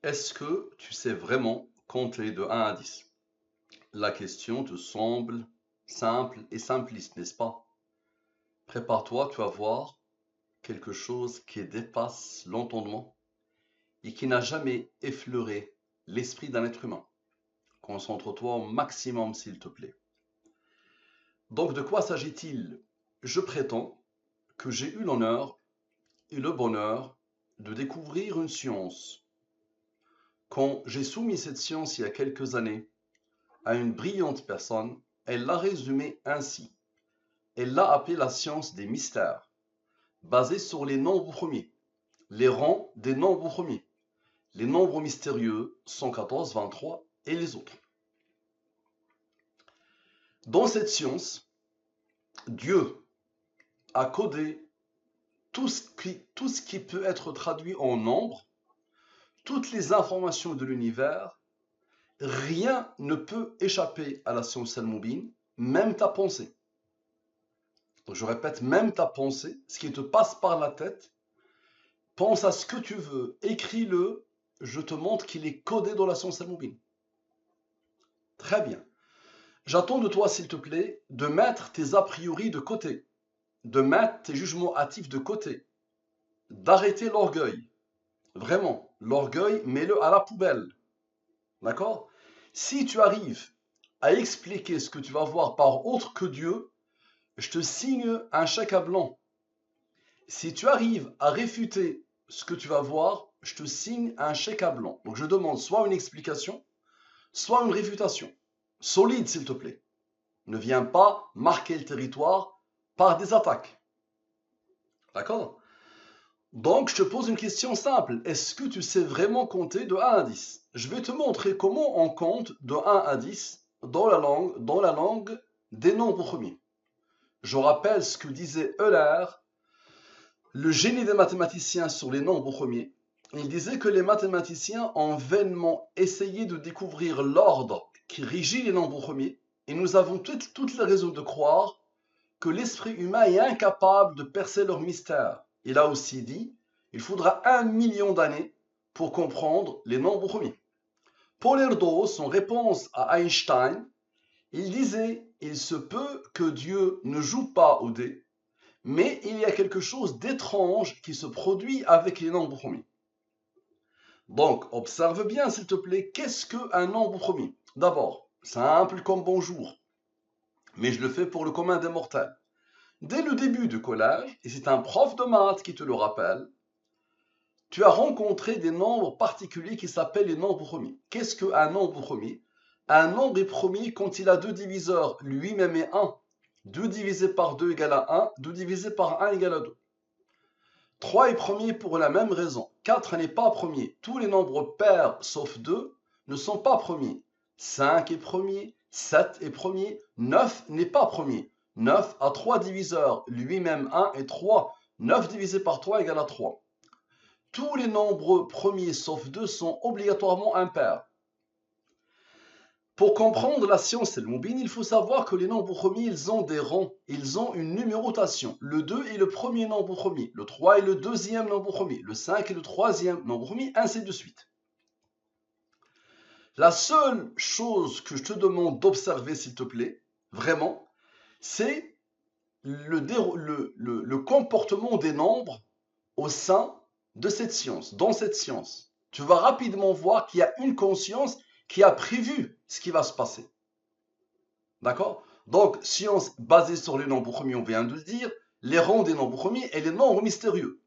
Est-ce que tu sais vraiment compter de 1 à 10? La question te semble simple et simpliste, n'est-ce pas? Prépare-toi, tu vas voir quelque chose qui dépasse l'entendement et qui n'a jamais effleuré l'esprit d'un être humain. Concentre-toi au maximum, s'il te plaît. Donc, de quoi s'agit-il? Je prétends que j'ai eu l'honneur et le bonheur de découvrir une science. Quand j'ai soumis cette science il y a quelques années à une brillante personne, elle l'a résumée ainsi. Elle l'a appelée la science des mystères, basée sur les nombres premiers, les rangs des nombres premiers, les nombres mystérieux 114, 23 et les autres. Dans cette science, Dieu a codé tout ce qui peut être traduit en nombres, toutes les informations de l'univers. Rien ne peut échapper à la science al-Moubine, même ta pensée. Donc je répète, même ta pensée, ce qui te passe par la tête, pense à ce que tu veux, écris-le, je te montre qu'il est codé dans la science al-Moubine. Très bien. J'attends de toi, s'il te plaît, de mettre tes a priori de côté, de mettre tes jugements hâtifs de côté, d'arrêter l'orgueil. Vraiment, l'orgueil, mets-le à la poubelle. D'accord? Si tu arrives à expliquer ce que tu vas voir par autre que Dieu, je te signe un chèque à blanc. Si tu arrives à réfuter ce que tu vas voir, je te signe un chèque à blanc. Donc je demande soit une explication, soit une réfutation. Solide, s'il te plaît. Ne viens pas marquer le territoire par des attaques. D'accord? Donc je te pose une question simple. Est-ce que tu sais vraiment compter de 1 à 10? Je vais te montrer comment on compte de 1 à 10 dans la langue des nombres premiers. Je rappelle ce que disait Euler, le génie des mathématiciens sur les nombres premiers. Il disait que les mathématiciens ont vainement essayé de découvrir l'ordre qui régit les nombres premiers, et nous avons toutes les raisons de croire que l'esprit humain est incapable de percer leur mystère. Il a aussi dit, il faudra 1 million d'années pour comprendre les nombres premiers. Paul Erdos, en réponse à Einstein, il disait, il se peut que Dieu ne joue pas au dé, mais il y a quelque chose d'étrange qui se produit avec les nombres premiers. Donc, observe bien, s'il te plaît, qu'est-ce qu'un nombre premier? D'abord, simple comme bonjour, mais je le fais pour le commun des mortels. Dès le début du collège, et c'est un prof de maths qui te le rappelle, tu as rencontré des nombres particuliers qui s'appellent les nombres premiers. Qu'est-ce qu'un nombre premier? Un nombre est premier quand il a deux diviseurs, lui-même est 1. 2 divisé par 2 égale à 1, 2 divisé par 1 égale à 2. 3 est premier pour la même raison. 4 n'est pas premier. Tous les nombres pairs sauf 2 ne sont pas premiers. 5 est premier, 7 est premier, 9 n'est pas premier. 9 a 3 diviseurs, lui-même 1 et 3. 9 divisé par 3 égale à 3. Tous les nombres premiers sauf 2 sont obligatoirement impairs. Pour comprendre la science al-Moubine, il faut savoir que les nombres premiers, ils ont des rangs, ils ont une numérotation. Le 2 est le premier nombre premier, le 3 est le deuxième nombre premier, le 5 est le troisième nombre premier, ainsi de suite. La seule chose que je te demande d'observer, s'il te plaît, vraiment, c'est le comportement des nombres au sein de cette science, dans cette science. Tu vas rapidement voir qu'il y a une conscience qui a prévu ce qui va se passer. D'accord? Donc, science basée sur les nombres premiers, on vient de le dire, les rangs des nombres premiers et les nombres mystérieux.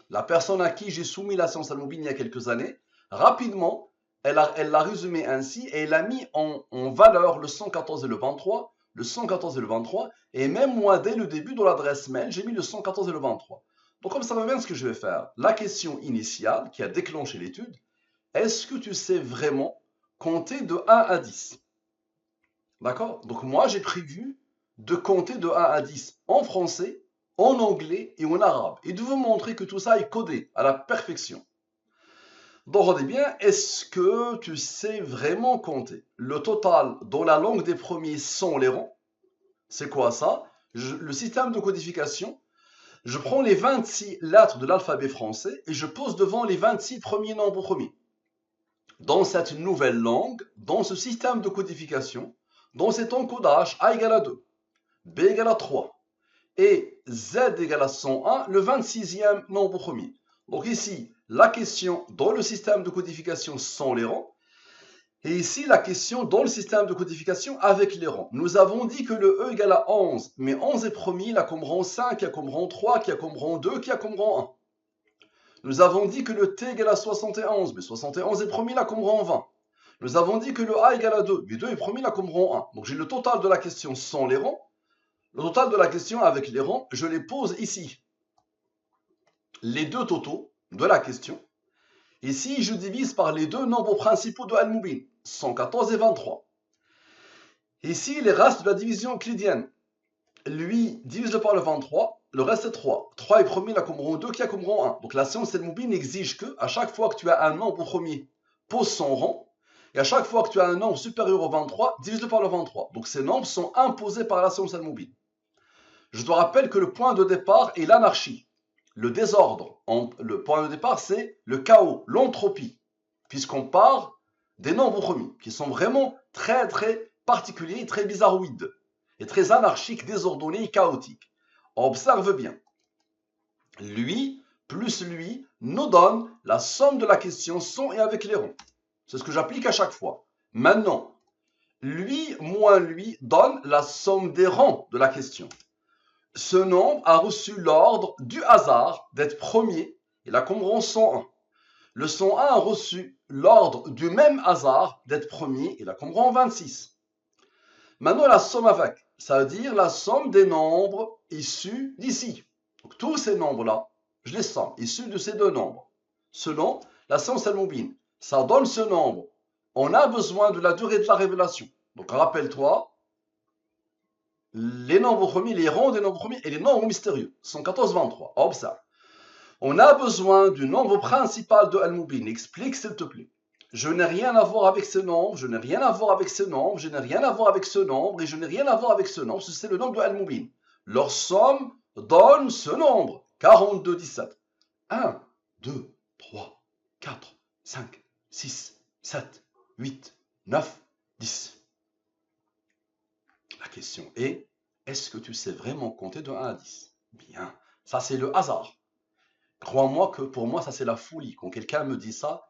La personne à qui j'ai soumis la science al-Moubine il y a quelques années, rapidement, elle l'a résumé ainsi et elle a mis en valeur le 114 et le 23, le 114 et le 23, et même moi, dès le début de l'adresse mail, j'ai mis le 114 et le 23. Donc, comme ça va bien ce que je vais faire. La question initiale qui a déclenché l'étude, est-ce que tu sais vraiment compter de 1 à 10? D'accord? Donc moi, j'ai prévu de compter de 1 à 10 en français, en anglais et en arabe. Et de vous montrer que tout ça est codé à la perfection. Donc, regardez bien, est-ce que tu sais vraiment compter? Le total dans la langue des premiers sont les rangs. C'est quoi ça? Le système de codification, je prends les 26 lettres de l'alphabet français et je pose devant les 26 premiers nombres premiers. dans cette nouvelle langue, dans ce système de codification, dans cet encodage A égale à 2, B égale à 3 et Z égale à 101, le 26e nombre premier. Donc ici, la question dans le système de codification sans les rangs, et ici la question dans le système de codification avec les rangs. Nous avons dit que le E égale à 11, mais 11 est premier, il a comme rang 5, il a comme rang 3, qui a comme rang 2, qui a comme rang 1. Nous avons dit que le T égale à 71, mais 71 est premier, il a comme rang 20. Nous avons dit que le A égale à 2, mais 2 est premier, il a comme rang 1. Donc j'ai le total de la question sans les rangs. Le total de la question avec les rangs, je les pose ici. Les deux totaux de la question. Ici, je divise par les deux nombres principaux de Al-Mubin, 114 et 23. Ici, les restes de la division euclidienne. Lui, divise par le 23, le reste est 3. 3 est premier, il a comme rang 2, qui a comme rang 1. Donc la science Al-Mubin exige que, à chaque fois que tu as un nombre premier, pose son rang. Et à chaque fois que tu as un nombre supérieur au 23, divise-le par le 23. Donc ces nombres sont imposés par la science Al-Mubin. Je te rappelle que le point de départ est l'anarchie, le désordre. Le point de départ, c'est le chaos, l'entropie, puisqu'on part des nombres premiers, qui sont vraiment très particuliers, très bizarroïdes, et très anarchiques, désordonnés et chaotiques. Observe bien. Lui plus lui nous donne la somme de la question sans et avec les ronds. C'est ce que j'applique à chaque fois. Maintenant, lui moins lui donne la somme des rangs de la question. Ce nombre a reçu l'ordre du hasard d'être premier, il a comme rang 101. Le 101 a reçu l'ordre du même hasard d'être premier, il a comme rang 26. Maintenant, la somme avec, ça veut dire la somme des nombres issus d'ici. Donc, tous ces nombres-là, je les somme, issus de ces deux nombres. Selon la science Al-Mubin, ça donne ce nombre. On a besoin de la durée de la révélation. Donc, rappelle-toi, les nombres premiers, les rangs des nombres premiers et les nombres mystérieux. 114, 23. Observe. On a besoin du nombre principal de Al-Mubin. Explique, s'il te plaît. Je n'ai rien à voir avec ce nombre, je n'ai rien à voir avec ce nombre, je n'ai rien à voir avec ce nombre, et je n'ai rien à voir avec ce nombre. C'est le nombre de Al-Mubin. Leur somme donne ce nombre. 42, 17. 1, 2, 3, 4, 5, 6, 7, 8, 9, 10. La question est, est-ce que tu sais vraiment compter de 1 à 10? Bien, ça c'est le hasard. Crois-moi que pour moi, ça c'est la folie. Quand quelqu'un me dit ça,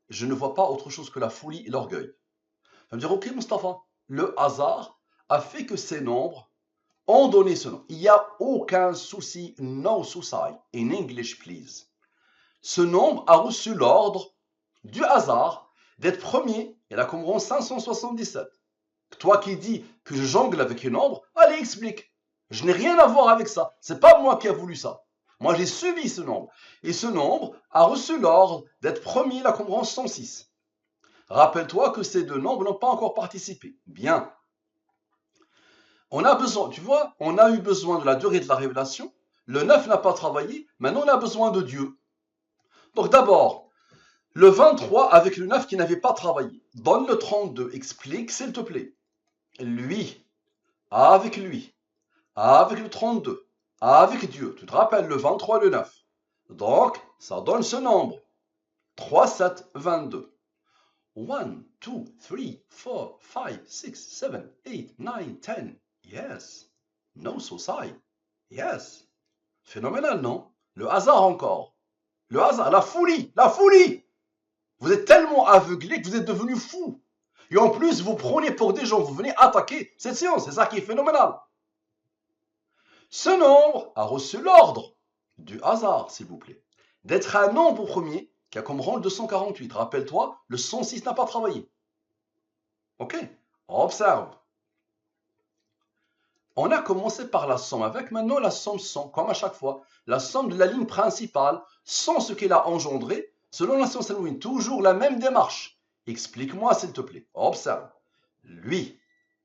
je ne vois pas autre chose que la folie et l'orgueil. Je vais me dire, ok Mustapha, le hasard a fait que ces nombres ont donné ce nom. Il n'y a aucun souci, no souci, in English please. Ce nombre a reçu l'ordre du hasard d'être premier, il a comme rang 577. Toi qui dis que je jongle avec les nombres, allez, explique. Je n'ai rien à voir avec ça. C'est pas moi qui a voulu ça. Moi, j'ai suivi ce nombre. Et ce nombre a reçu l'ordre d'être premier, la comme rang 106. Rappelle-toi que ces deux nombres n'ont pas encore participé. Bien. On a besoin, tu vois, on a eu besoin de la durée de la révélation. Le 9 n'a pas travaillé. Maintenant, on a besoin de Dieu. Donc d'abord, le 23 avec le 9 qui n'avait pas travaillé. Donne le 32. Explique, s'il te plaît. Lui, avec lui, avec le 32, avec Dieu. Tu te rappelles le 23 et le 9. Donc, ça donne ce nombre. 3, 7, 22. 1, 2, 3, 4, 5, 6, 7, 8, 9, 10. Yes. No souci. Yes. Phénoménal, non? Le hasard encore. Le hasard, la folie, la folie. Vous êtes tellement aveuglés que vous êtes devenus fous. Et en plus, vous prenez pour des gens, vous venez attaquer cette science. C'est ça qui est phénoménal. Ce nombre a reçu l'ordre du hasard, s'il vous plaît, d'être un nombre premier qui a comme rang le 248. Rappelle-toi, le 106 n'a pas travaillé. Ok? Observe. On a commencé par la somme avec, maintenant la somme sans, comme à chaque fois. La somme de la ligne principale, sans ce qu'elle a engendré, selon la science Al-Mubin. Toujours la même démarche. Explique-moi, s'il te plaît. Observe. Lui,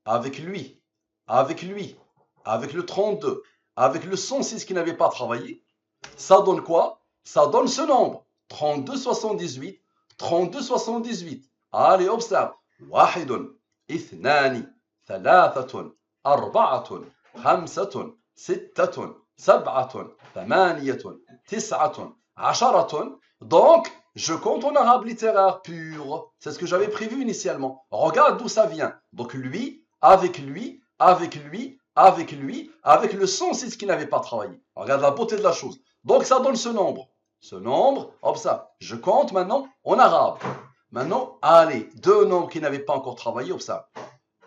avec lui, avec lui, avec le 32, avec le 106 qui n'avait pas travaillé, ça donne quoi? Ça donne ce nombre. 32, 78, 32, 78. Allez, observe. واحد, اثنان, ثلاثة, أربعة, خمسة, ستة, سبعة, ثمانية, تسعة, عشرة. Donc, Je compte en arabe littéraire pur. C'est ce que j'avais prévu initialement. Regarde d'où ça vient. Donc lui, avec lui, avec lui, avec lui, avec le son, c'est ce qu'il n'avait pas travaillé. Regarde la beauté de la chose. Donc ça donne ce nombre. Ce nombre, hop ça. Je compte maintenant en arabe. Maintenant, allez, deux nombres qui n'avaient pas encore travaillé, hop ça.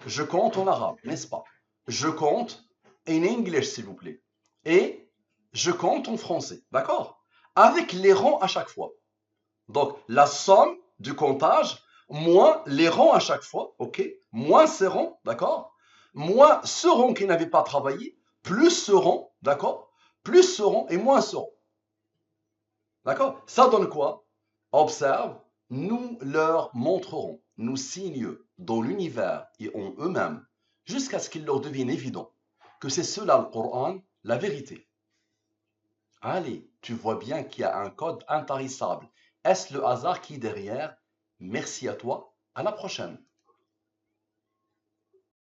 Je compte en arabe, n'est-ce pas? Je compte en English, s'il vous plaît. Et je compte en français, d'accord? Avec les rangs à chaque fois. Donc, la somme du comptage, moins les rangs à chaque fois, ok? Moins ces rangs, d'accord? Moins ce rang qui n'avait pas travaillé, plus ce rang, d'accord? Plus ce rang et moins ce rang. D'accord? Ça donne quoi? Observe, nous leur montrerons, nous signes dans l'univers et en eux-mêmes, jusqu'à ce qu'il leur devienne évident que c'est cela le Coran, la vérité. Allez, tu vois bien qu'il y a un code intarissable. Est-ce le hasard qui est derrière? Merci à toi, à la prochaine.